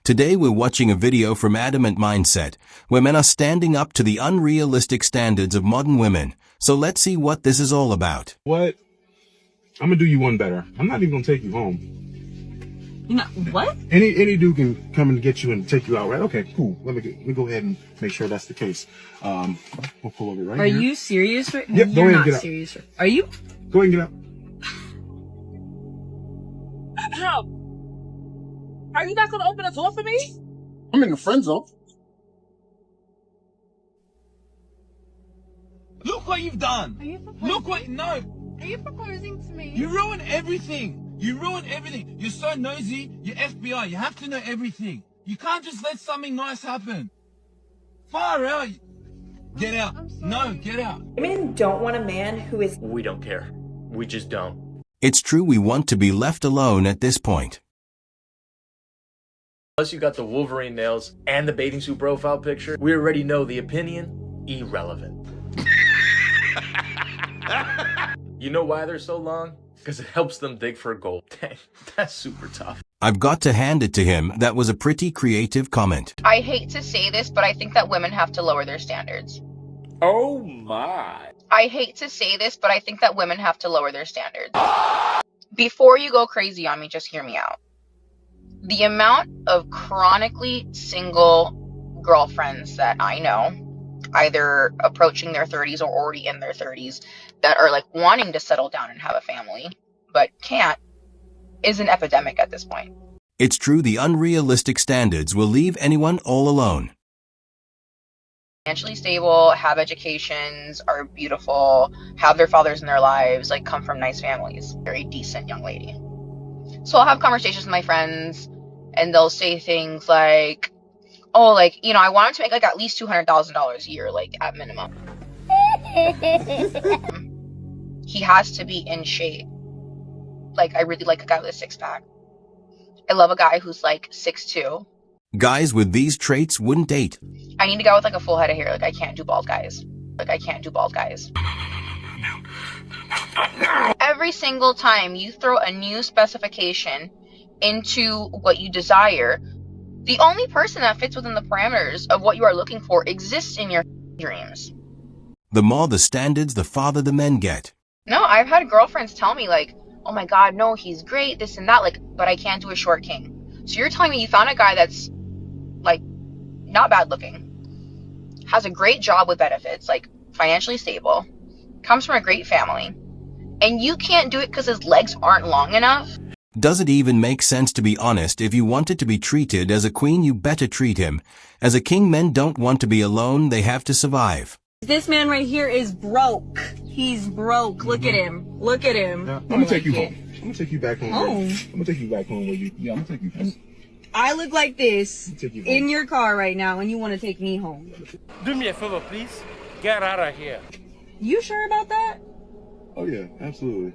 Today we're watching a video from Adamant Mindset, where men are standing up to the unrealistic standards of modern women. So let's see what this is all about. What? I'm gonna do you one better. I'm not even gonna take you home. You know what? Any dude can come and get you and take you out, right? Okay, cool. Let me go ahead and make sure that's the case. We'll pull over right Are here. you serious right now? Yep, go You're ahead and not get out. serious. Are you? Go ahead and get out. How? Are you not gonna open the door for me? I'm in the friend zone. Look what you've done. Are you proposing? Look what, no. Are you proposing to me? You ruin everything. You ruin everything. You're so nosy. You're FBI. You have to know everything. You can't just let something nice happen. Far out. Get out. I'm sorry. No, get out. Women don't want a man who is We don't care. We just don't. It's true we want to be left alone at this point. Plus you got the Wolverine nails and the bathing suit profile picture, we already know the opinion, irrelevant. You know why they're so long? Because it helps them dig for gold. Dang, that's super tough. I've got to hand it to him, that was a pretty creative comment. I hate to say this, but I think that women have to lower their standards. Oh my. I hate to say this, but I think that women have to lower their standards. Before you go crazy on me, just hear me out. The amount of chronically single girlfriends that I know, either approaching their 30s or already in their 30s, that are like wanting to settle down and have a family, but can't, is an epidemic at this point. It's true the unrealistic standards will leave anyone all alone. Financially stable, have educations, are beautiful, have their fathers in their lives, like come from nice families. Very decent young lady. So I'll have conversations with my friends and they'll say things like, oh, like, you know, I want him to make like at least $200,000 a year, like at minimum. He has to be in shape. Like, I really like a guy with a six-pack. I love a guy who's like 6'2". Guys with these traits wouldn't date. I need a guy with like a full head of hair. Like, I can't do bald guys. Every single time you throw a new specification into what you desire, the only person that fits within the parameters of what you are looking for exists in your dreams. The more the standards, the farther the men get. No, I've had girlfriends tell me like, oh my God, no, he's great, this and that, like, but I can't do a short king. So you're telling me you found a guy that's like not bad looking, has a great job with benefits, like financially stable, comes from a great family, and you can't do it because his legs aren't long enough? Does it even make sense, to be honest? If you wanted to be treated as a queen, you better treat him as a king. Men don't want to be alone, they have to survive. This man right here is broke. He's broke. Look at him. Look at him. I'm gonna take you home. I'm gonna take you back home. Home? I'm gonna take you back home with you. Yeah, I'm gonna take you home. I look like this Take you home. in your car right now, and you want to take me home. Do me a favor, please. Get out of here. You sure about that? Oh yeah, absolutely.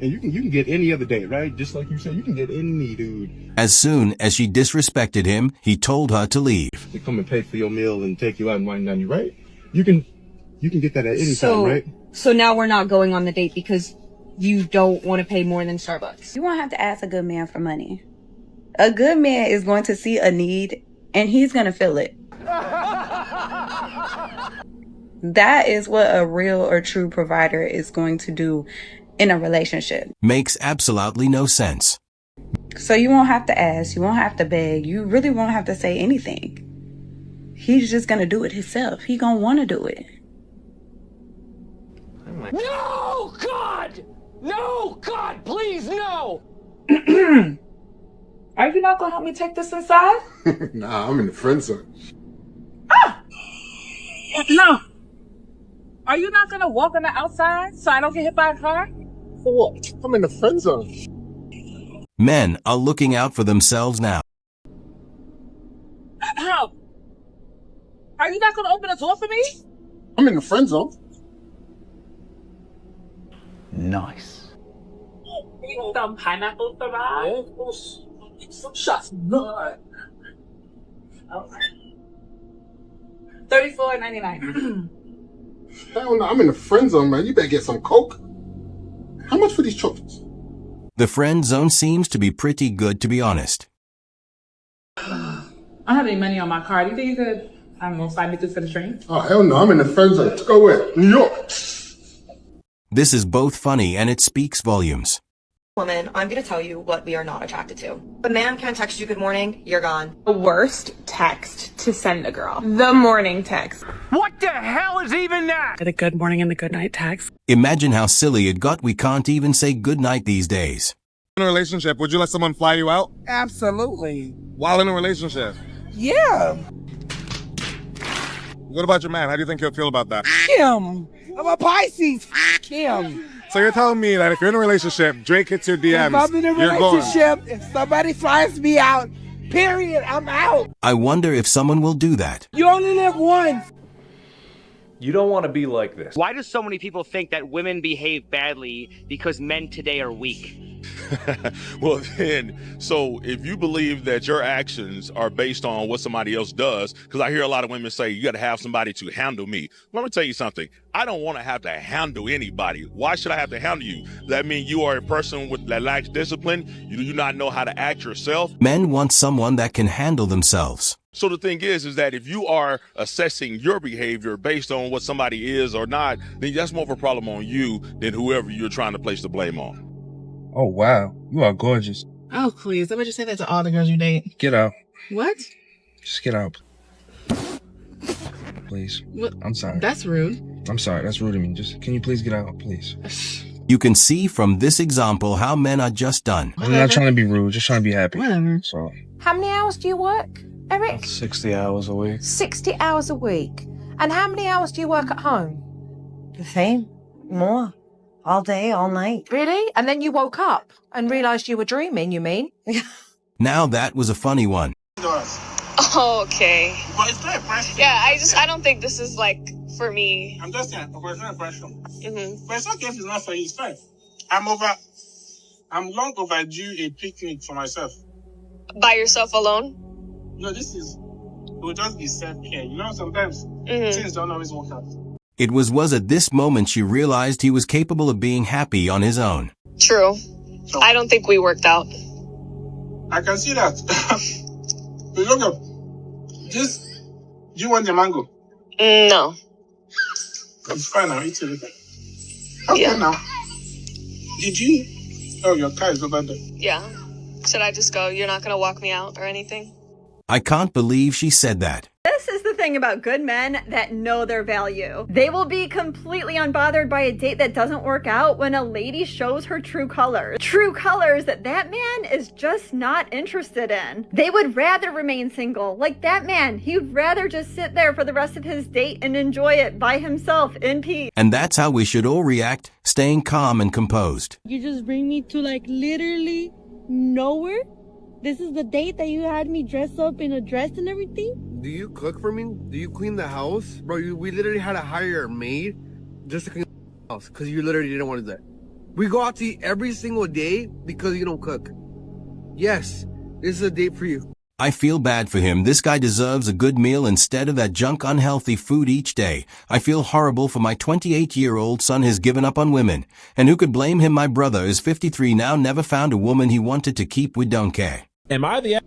And you can get any other date, right? Just like you said, you can get any dude As soon as she disrespected him, he told her to leave. to come and pay for your meal and take you out and wine down you, right? You can get that at any time, right? So now we're not going on the date because you don't want to pay more than Starbucks. you won't have to ask a good man for money. A good man is going to see a need and he's going to fill it. That is what a real or true provider is going to do in a relationship. Makes absolutely no sense. So you won't have to ask, you won't have to beg, you really won't have to say anything. He's just going to do it himself. He going to want to do it. No, God! No, God, please, no! Are you not gonna help me take this inside? Nah, I'm in the friend zone. No. Are you not gonna walk on the outside so I don't get hit by a car? For what? I'm in the friend zone. Men are looking out for themselves now. How? Are you not gonna open the door for me? I'm in the friend zone. Nice. Some pineapple survive? Some shots. Blood. Okay. $34.99. Hell no, I'm in the friend zone, man. You better get some Coke. How much for these chocolates? The friend zone seems to be pretty good, to be honest. I don't have any money on my card. Do you think you could, I don't know, slide me through some train? Oh, hell no. I'm in the friend zone. To go where? New York. This is both funny and it speaks volumes. Woman, I'm going to tell you what we are not attracted to. A man can't text you good morning, you're gone. The worst text to send a girl. The morning text. What the hell is even that? The good morning and the good night text. Imagine how silly it got we can't even say goodnight these days. In a relationship, would you let someone fly you out? Absolutely. While in a relationship? Yeah. What about your man? How do you think he'll feel about that? Him. I'm a Pisces. Him. So you're telling me that if you're in a relationship, Drake hits your DMs, If I'm in a you're going. relationship, if somebody flies me out, period, I'm out. I wonder if someone will do that. You only live once. You don't want to be like this. Why do so many people think that women behave badly because men today are weak? Well, then, so if you believe that your actions are based on what somebody else does, because I hear a lot of women say, you got to have somebody to handle me. Let me tell you something. I don't want to have to handle anybody. Why should I have to handle you? Does that mean you are a person that lacks discipline? You do not know how to act yourself? Men want someone that can handle themselves. So the thing is that if you are assessing your behavior based on what somebody is or not, then that's more of a problem on you than whoever you're trying to place the blame on. Oh, wow. You are gorgeous. Oh, please. Let me just say that to all the girls you date. Get out. What? Just get out. Please. What? I'm sorry. That's rude. I'm sorry. That's rude of me. Just, can you please get out, please? You can see from this example how men are just done. I'm not trying to be rude. Just trying to be happy. Whatever. So, How many hours do you work, Eric? 60 hours a week. 60 hours a week. And how many hours do you work at home? The same. More. All day, all night. Really? And then you woke up and realised you were dreaming, you mean? Now that was a funny one. Oh, okay. But it's not a question. Yeah, I don't think this is like for me. I'm just saying, it's not a question. Mm-hmm. But it's okay if it's not for you, it's fine. I'm long overdue a picnic for myself. By yourself alone? No, it will just be self-care. You know, sometimes things don't always work out. It was at this moment she realized he was capable of being happy on his own. True. I don't think we worked out. I can see that. But look up. Do you want the mango? No. It's fine, I'll eat it later. Okay, now. Oh, your car is over there. Yeah. Should I just go? You're not going to walk me out or anything? I can't believe she said that. This is the thing about good men that know their value. They will be completely unbothered by a date that doesn't work out when a lady shows her true colors. True colors that man is just not interested in. They would rather remain single. Like that man, he'd rather just sit there for the rest of his date and enjoy it by himself in peace. And that's how we should all react, staying calm and composed. You just bring me to like literally nowhere? This is the date that you had me dress up in a dress and everything? Do you cook for me? Do you clean the house? Bro, we literally had to hire a maid just to clean the house because you literally didn't want to do that. We go out to eat every single day because you don't cook. Yes, this is a date for you. I feel bad for him. This guy deserves a good meal instead of that junk unhealthy food each day. I feel horrible for my 28-year-old son has given up on women. And who could blame him? My brother is 53 now, never found a woman he wanted to keep. We don't care. Am I the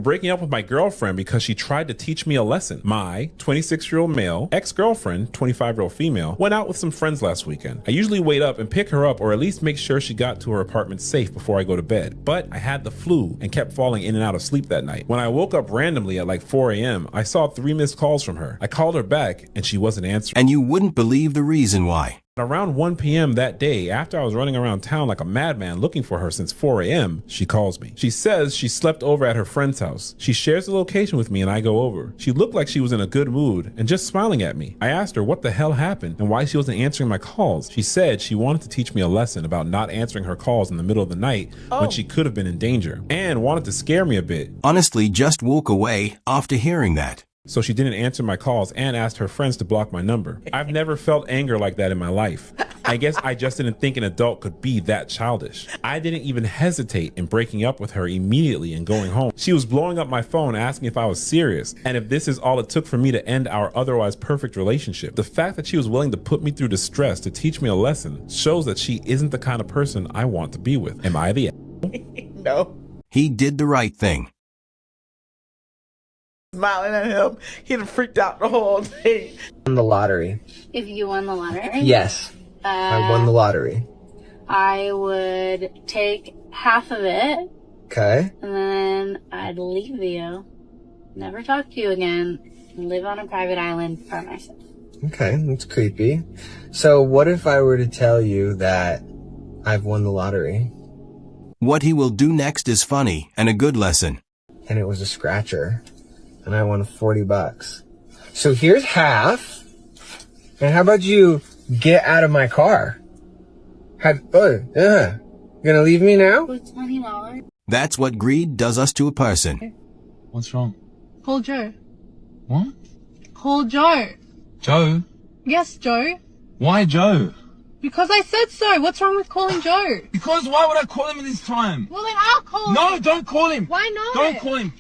breaking up with my girlfriend because she tried to teach me a lesson? My 26-year-old male, ex-girlfriend, 25-year-old female, went out with some friends last weekend. I usually wait up and pick her up or at least make sure she got to her apartment safe before I go to bed. But I had the flu and kept falling in and out of sleep that night. When I woke up randomly at like 4 a.m., I saw 3 missed calls from her. I called her back and she wasn't answering. And you wouldn't believe the reason why. Around 1 p.m. that day, after I was running around town like a madman looking for her since 4 a.m., she calls me. She says she slept over at her friend's house. She shares the location with me and I go over. She looked like she was in a good mood and just smiling at me. I asked her what the hell happened and why she wasn't answering my calls. She said she wanted to teach me a lesson about not answering her calls in the middle of the night when she could have been in danger and wanted to scare me a bit. Honestly, just walk away after hearing that. So she didn't answer my calls and asked her friends to block my number. I've never felt anger like that in my life. I guess I just didn't think an adult could be that childish. I didn't even hesitate in breaking up with her immediately and going home. She was blowing up my phone asking if I was serious and if this is all it took for me to end our otherwise perfect relationship. The fact that she was willing to put me through distress to teach me a lesson shows that she isn't the kind of person I want to be with. Am I the No. He did the right thing. Smiling at him. He'd have freaked out the whole day. Won the lottery. If you won the lottery? Yes. I won the lottery. I would take half of it. Okay. And then I'd leave you. Never talk to you again. And live on a private island by myself. Okay, that's creepy. So what if I were to tell you that I've won the lottery? What he will do next is funny and a good lesson. And it was a scratcher. And I won $40. So here's half. And how about you get out of my car? You gonna leave me now? $20. That's what greed does us to a person. What's wrong? Call Joe. What? Call Joe. Joe? Yes, Joe. Why Joe? Because I said so. What's wrong with calling Joe? Because why would I call him at this time? Well, then I'll call him. No, don't call him. Why not? Don't call him.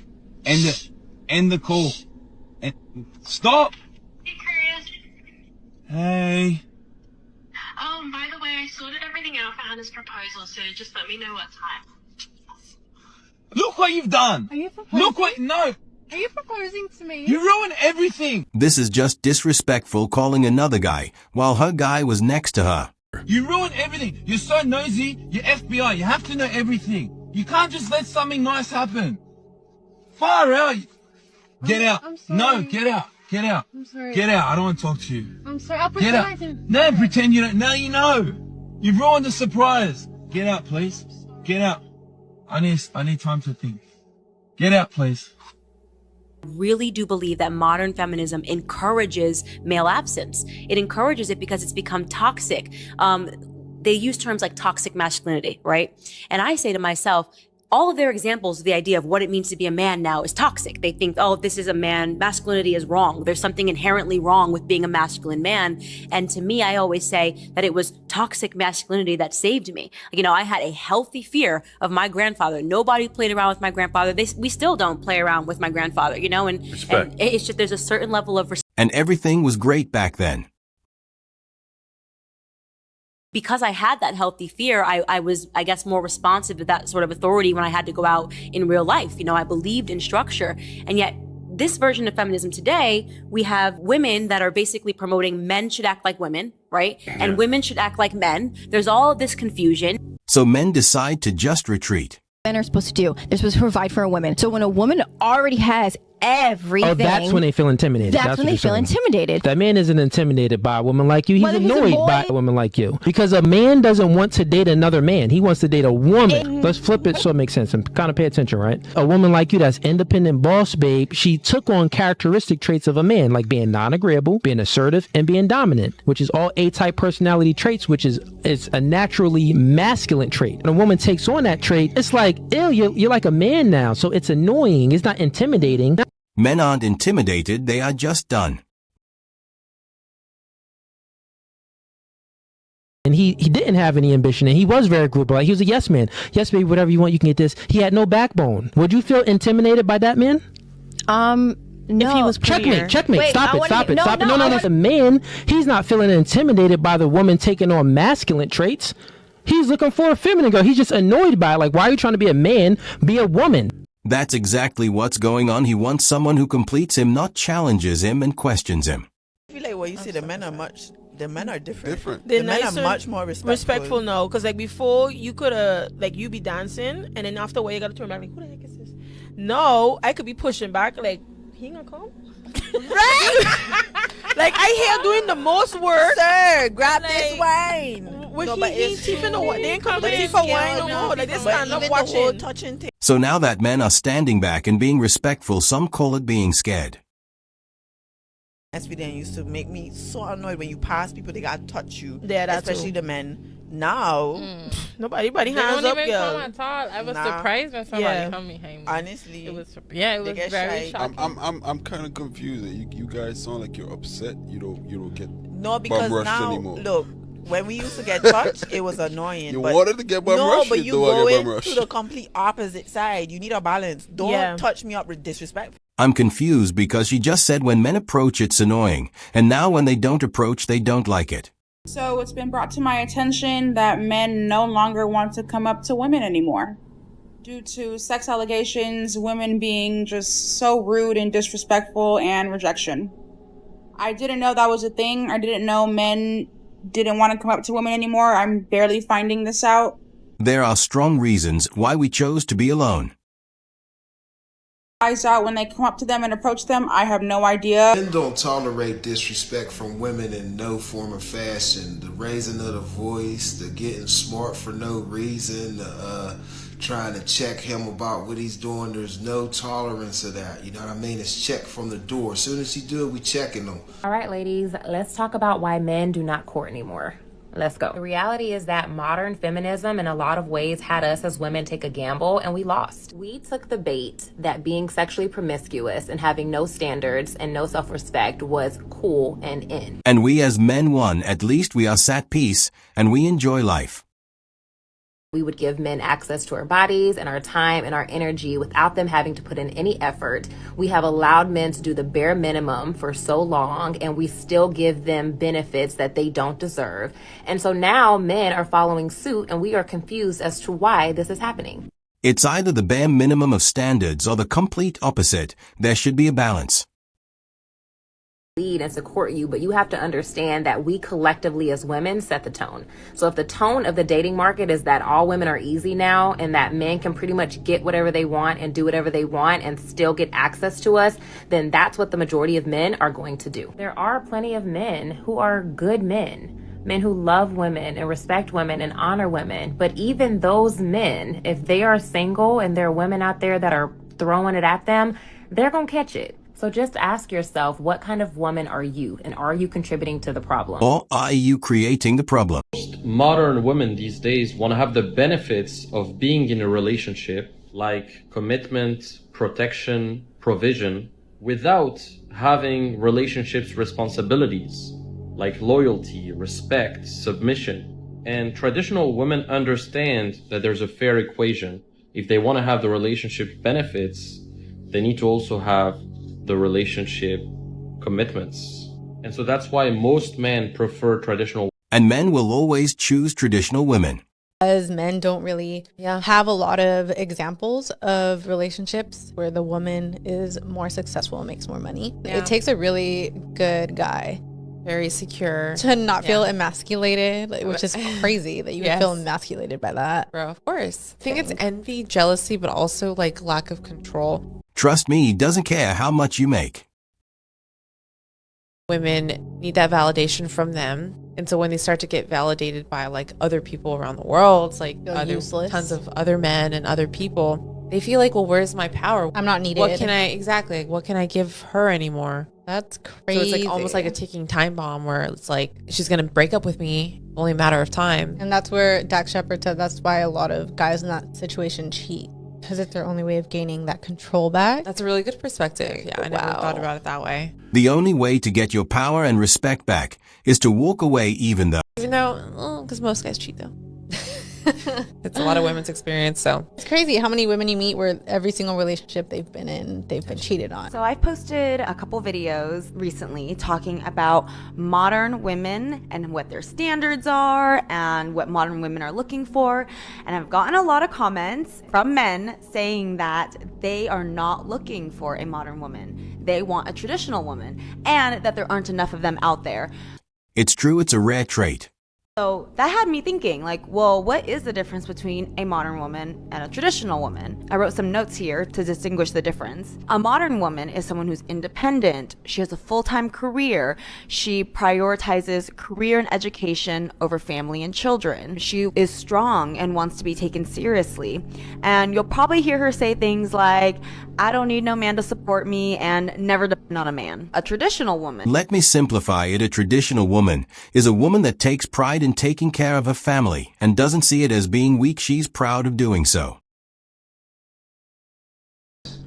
End it. End the call. Stop. Hey, Chris. Hey. By the way, I sorted everything out for Hannah's proposal, so just let me know what time. Look what you've done. Are you proposing? Look what, no. Are you proposing to me? You ruined everything. This is just disrespectful calling another guy while her guy was next to her. You ruined everything. You're so nosy. You're FBI. You have to know everything. You can't just let something nice happen. Far out. Get out. I'm sorry. No, get out. Get out. I'm sorry. Get out. I don't want to talk to you. I'm sorry. I'll Get pretend out. I didn't. No, pretend you don't. Now you know. You've ruined the surprise. Get out, please. Get out. I need time to think. Get out, please. Really do believe that modern feminism encourages male absence. It encourages it because it's become toxic. They use terms like toxic masculinity, right? And I say to myself, all of their examples of the idea of what it means to be a man now is toxic. They think, oh, this is a man, masculinity is wrong. There's something inherently wrong with being a masculine man. And to me, I always say that it was toxic masculinity that saved me. You know, I had a healthy fear of my grandfather. Nobody played around with my grandfather. We still don't play around with my grandfather, you know, and it's just, there's a certain level of respect. And everything was great back then. Because I had that healthy fear, I was, I guess, more responsive to that sort of authority when I had to go out in real life. You know, I believed in structure. And yet, this version of feminism today, we have women that are basically promoting men should act like women, right? And women should act like men. There's all of this confusion. So men decide to just retreat. Men are supposed to do. They're supposed to provide for a woman. So when a woman already has everything. Oh, that's when they feel intimidated. That's when they feel intimidated. That man isn't intimidated by a woman like you. He's annoyed by a woman like you. Because a man doesn't want to date another man. He wants to date a woman. Let's flip it so it makes sense and kind of pay attention, right? A woman like you that's independent boss babe, she took on characteristic traits of a man, like being non-agreeable, being assertive, and being dominant, which is all A-type personality traits, which is a naturally masculine trait. And a woman takes on that trait, it's like, ew, you're like a man now. So it's annoying. It's not intimidating. Men aren't intimidated, they are just done. And he didn't have any ambition, and he was very agreeable. Like, he was a yes man. Yes, baby, whatever you want, you can get this. He had no backbone. Would you feel intimidated by that man? No. If he was checkmate. Wait, Stop it. No, No. The man, he's not feeling intimidated by the woman taking on masculine traits. He's looking for a feminine girl. He's just annoyed by it. Like, why are you trying to be a man? Be a woman. That's exactly what's going on. He wants someone who completes him, not challenges him and questions him. I feel like what you see, the men are different. They're The men nicer, are much more respectful. no, because like before you could like you be dancing and then after a while you gotta turn back like who the heck is this? No, I could be pushing back like he ain't gonna come. Right? Like I hear doing the most work. Sir, grab this wine. No, but he even know what they ain't coming it's for wine no more. Like they stand up watching. Touching thing. So now that men are standing back and being respectful, some call it being scared. SVD used to make me so annoyed when you pass people, they gotta touch you. Yeah, that's especially true. the men. Now, nobody They hands don't up, even girl. come at all. I was Nah. surprised when somebody Yeah. come behind me. Honestly, it was they very get shy. shocking. I'm kind of confused. You guys sound like you're upset. You don't get No, because bum rushed now anymore. look, when we used to get touched, it was annoying. You but wanted to get bum no, rushed, but you you don't wanna go get bum into rushed. the complete opposite side. You need a balance. Don't touch me up with disrespect. I'm confused because she just said when men approach it's annoying, and now when they don't approach they don't like it. So it's been brought to my attention that men no longer want to come up to women anymore. due to sex allegations, women being just so rude and disrespectful, and rejection. I didn't know that was a thing. I didn't know men didn't want to come up to women anymore. I'm barely finding this out. There are strong reasons why we chose to be alone. Guys out when they come up to them and approach them, I have no idea. Men don't tolerate disrespect from women in no form or fashion. The raising of the voice, the getting smart for no reason, trying to check him about what he's doing. There's no tolerance of that. You know what I mean? It's check from the door. As soon as he do it, we checking him. All right, ladies, let's talk about why men do not court anymore. Let's go. The reality is that modern feminism in a lot of ways had us as women take a gamble, and we lost. We took the bait that being sexually promiscuous and having no standards and no self-respect was cool and in. And we as men won. At least we are at peace and we enjoy life. We would give men access to our bodies and our time and our energy without them having to put in any effort. We have allowed men to do the bare minimum for so long, and we still give them benefits that they don't deserve. And so now men are following suit, and we are confused as to why this is happening. It's either the bare minimum of standards or the complete opposite. There should be a balance. Lead and support you, but you have to understand that we collectively as women set the tone. So if the tone of the dating market is that all women are easy now and that men can pretty much get whatever they want and do whatever they want and still get access to us, then that's what the majority of men are going to do. There are plenty of men who are good men who love women and respect women and honor women. But even those men, if they are single and there are women out there that are throwing it at them, they're gonna catch it. So just ask yourself, what kind of woman are you, and are you contributing to the problem? Or are you creating the problem? Modern women these days want to have the benefits of being in a relationship, like commitment, protection, provision, without having relationships responsibilities, like loyalty, respect, submission. And traditional women understand that there's a fair equation. If they want to have the relationship benefits, they need to also have the relationship commitments. And so that's why most men prefer traditional. And men will always choose traditional women. As men don't really have a lot of examples of relationships where the woman is more successful and makes more money. It takes a really good guy, very secure, to not feel emasculated, which is crazy that you would feel emasculated by that. Bro, of course. I think it's envy, jealousy, but also like lack of control. Trust me, he doesn't care how much you make. Women need that validation from them. And so when they start to get validated by like other people around the world, it's like tons of other men and other people, they feel like, well, where's my power? I'm not needed. What can I give her anymore? That's crazy. So it's like almost like a ticking time bomb where it's like she's going to break up with me, only a matter of time. And that's where Dax Shepard said that's why a lot of guys in that situation cheat. Because it's their only way of gaining that control back. That's a really good perspective. Yeah, I never thought about it that way. The only way to get your power and respect back is to walk away even though... Because most guys cheat though. It's a lot of women's experience, so. It's crazy how many women you meet where every single relationship they've been in, they've been cheated on. So I posted a couple videos recently talking about modern women and what their standards are and what modern women are looking for. And I've gotten a lot of comments from men saying that they are not looking for a modern woman. They want a traditional woman, and that there aren't enough of them out there. It's true, it's a rare trait. So that had me thinking, like, well, what is the difference between a modern woman and a traditional woman? I wrote some notes here to distinguish the difference. A modern woman is someone who's independent. She has a full-time career. She prioritizes career and education over family and children. She is strong and wants to be taken seriously. And you'll probably hear her say things like, I don't need no man to support me, and never depend on a man. A traditional woman. Let me simplify it. A traditional woman is a woman that takes pride in taking care of her family and doesn't see it as being weak. She's proud of doing so.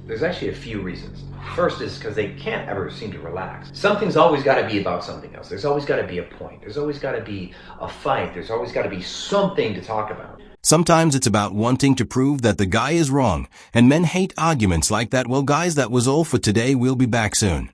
There's actually a few reasons. First is because they can't ever seem to relax. Something's always got to be about something else. There's always got to be a point. There's always got to be a fight. There's always got to be something to talk about. Sometimes it's about wanting to prove that the guy is wrong, and men hate arguments like that. Well, guys, that was all for today. We'll be back soon.